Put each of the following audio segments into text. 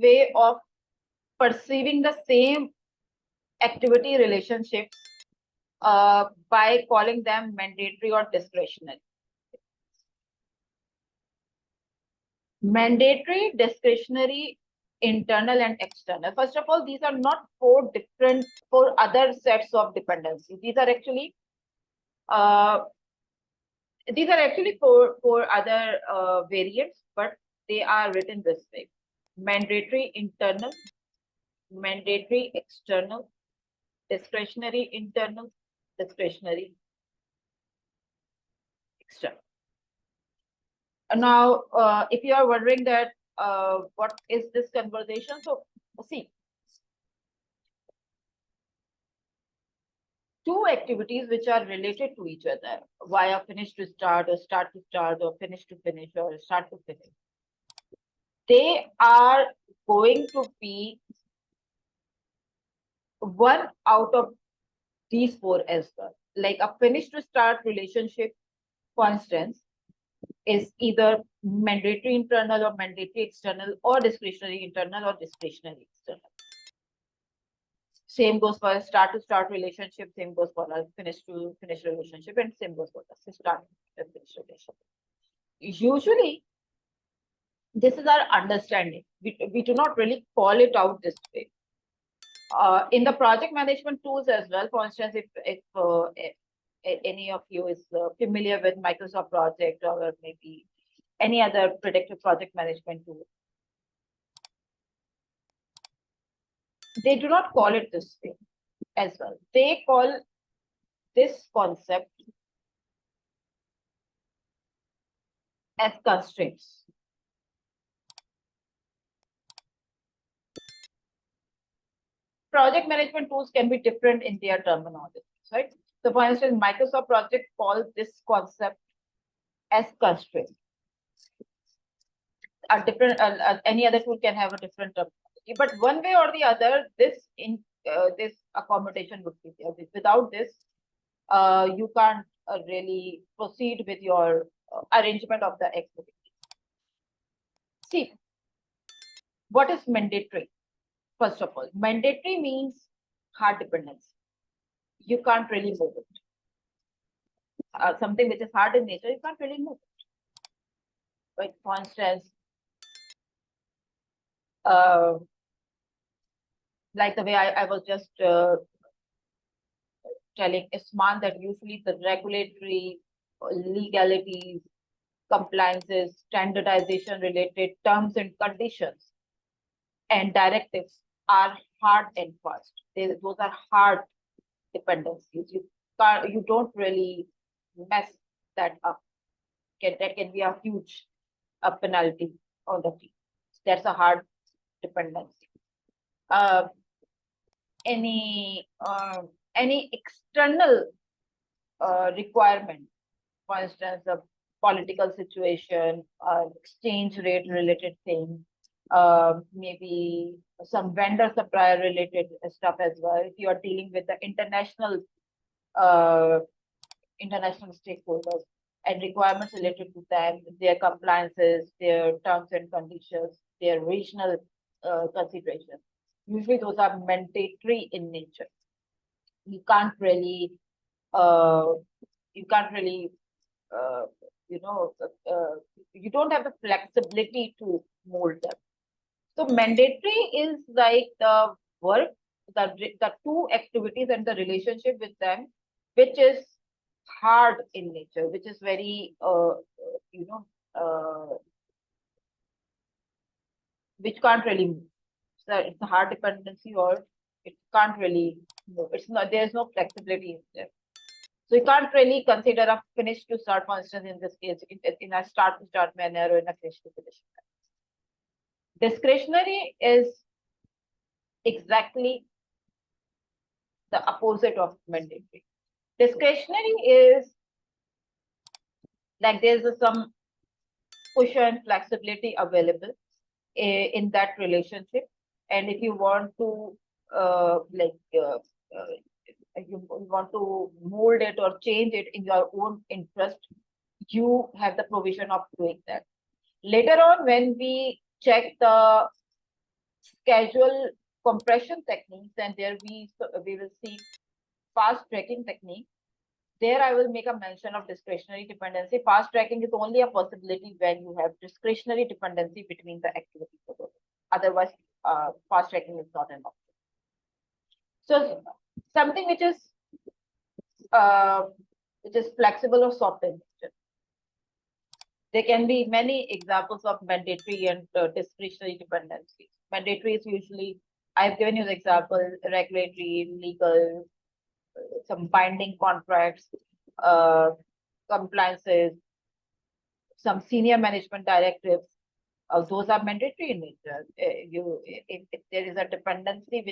way of perceiving the same activity relationships by calling them mandatory or discretionary. Mandatory, discretionary, internal and external. First of all, these are not four other sets of dependencies. These are actually four other variants, but they are written this way: mandatory internal, mandatory external, discretionary internal, discretionary external. Now, if you are wondering that what is this conversation, so see, two activities which are related to each other via finish to start or start to start or finish to finish or start to finish, they are going to be one out of these four as well. Like a finish to start relationship, for instance, is either mandatory internal or mandatory external or discretionary internal or discretionary external. Same goes for a start to start relationship, same goes for a finish to finish relationship, and same goes for a start to finish relationship. Usually, this is our understanding. We do not really call it out this way. In the project management tools as well, for instance, if any of you is familiar with Microsoft Project or maybe any other predictive project management tool, they do not call it this way as well. They call this concept as constraints. Project management tools can be different in their terminology, right? So for instance, Microsoft Project calls this concept as constraint. A different, any other tool can have a different terminology, but one way or the other, this accommodation would be there. Without this, you can't really proceed with your arrangement of the activity. See, what is mandatory? First of all, mandatory means hard dependency. You can't really move it. Something which is hard in nature, you can't really move it. Right? For instance, like the way I was just telling Isman that usually the regulatory legalities, compliances, standardization related terms and conditions and directives are hard and fast. Those are hard dependencies. You don't really mess that up. That can be a huge penalty on the fee. That's a hard dependency. Any external requirement, for instance, a political situation, exchange rate related thing, maybe some vendor supplier related stuff as well. If you are dealing with the international stakeholders and requirements related to them, their compliances, their terms and conditions, their regional considerations. Usually those are mandatory in nature. You can't really, you don't have the flexibility to mold them. So mandatory is like the work, the two activities and the relationship with them, which is hard in nature, which is very, which can't really move. So it's a hard dependency, or it can't really move. It's not, there's no flexibility in there. So you can't really consider a finish to start, for instance, in this case, in a start to start manner or in a finish to finish manner. Discretionary is exactly the opposite of mandatory. Discretionary is like there's some push and flexibility available in that relationship. And if you want to you want to mold it or change it in your own interest, you have the provision of doing that. Later on, when we check the schedule compression techniques, and there we will see fast tracking technique. There I will make a mention of discretionary dependency. Fast tracking is only a possibility when you have discretionary dependency between the activities. Otherwise, fast tracking is not an option. So something which is flexible or soft in nature. There can be many examples of mandatory and discretionary dependencies. Mandatory is usually, I've given you the example, regulatory, legal, some binding contracts, compliances, some senior management directives. Those are mandatory in nature. If there is a dependency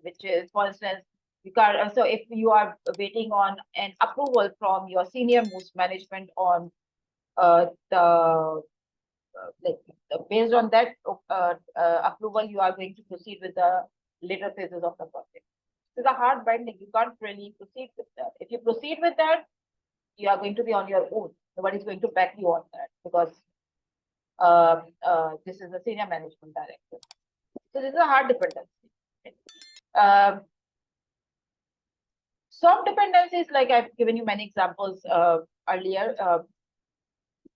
which is, for instance, you can't. So if you are waiting on an approval from your senior most management on based on that approval, you are going to proceed with the later phases of the project. It's a hard binding. You can't really proceed with that. If you proceed with that, you are going to be on your own. Nobody is going to back you on that because this is a senior management directive. So this is a hard dependency. Soft dependencies, like I've given you many examples earlier,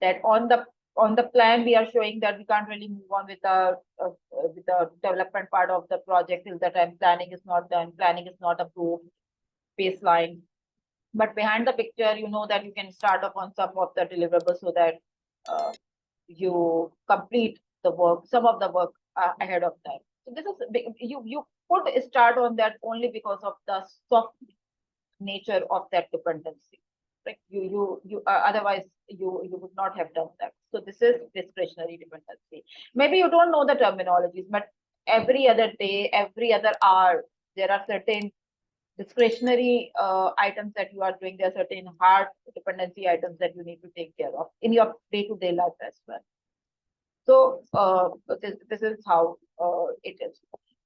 that on the plan we are showing that we can't really move on with the development part of the project till the time planning is not done, planning is not approved, baseline. But behind the picture, you know that you can start off on some of the deliverables so that you complete the work, some of the work ahead of time. So this is you could start on that only because of the soft nature of that dependency. Right? Otherwise you would not have done that. So this is discretionary dependency. Maybe you don't know the terminologies, but every other day, every other hour, there are certain discretionary items that you are doing. There are certain hard dependency items that you need to take care of in your day-to-day life as well. So this is how it is.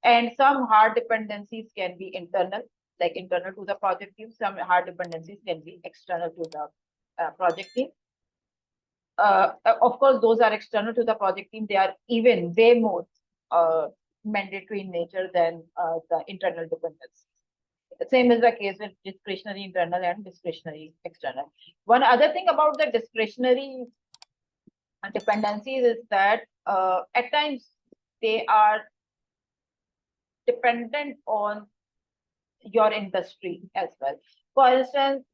And some hard dependencies can be internal, like internal to the project team. Some hard dependencies can be external to the project team. Of course, those are external to the project team. They are even way more mandatory in nature than the internal dependencies. The same is the case with discretionary internal and discretionary external. One other thing about the discretionary dependencies is that at times they are dependent on your industry as well. For instance,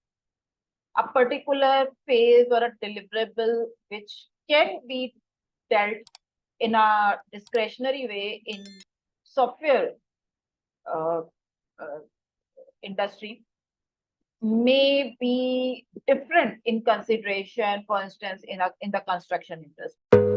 a particular phase or a deliverable which can be dealt in a discretionary way in software industry may be different in consideration, for instance, in the construction industry.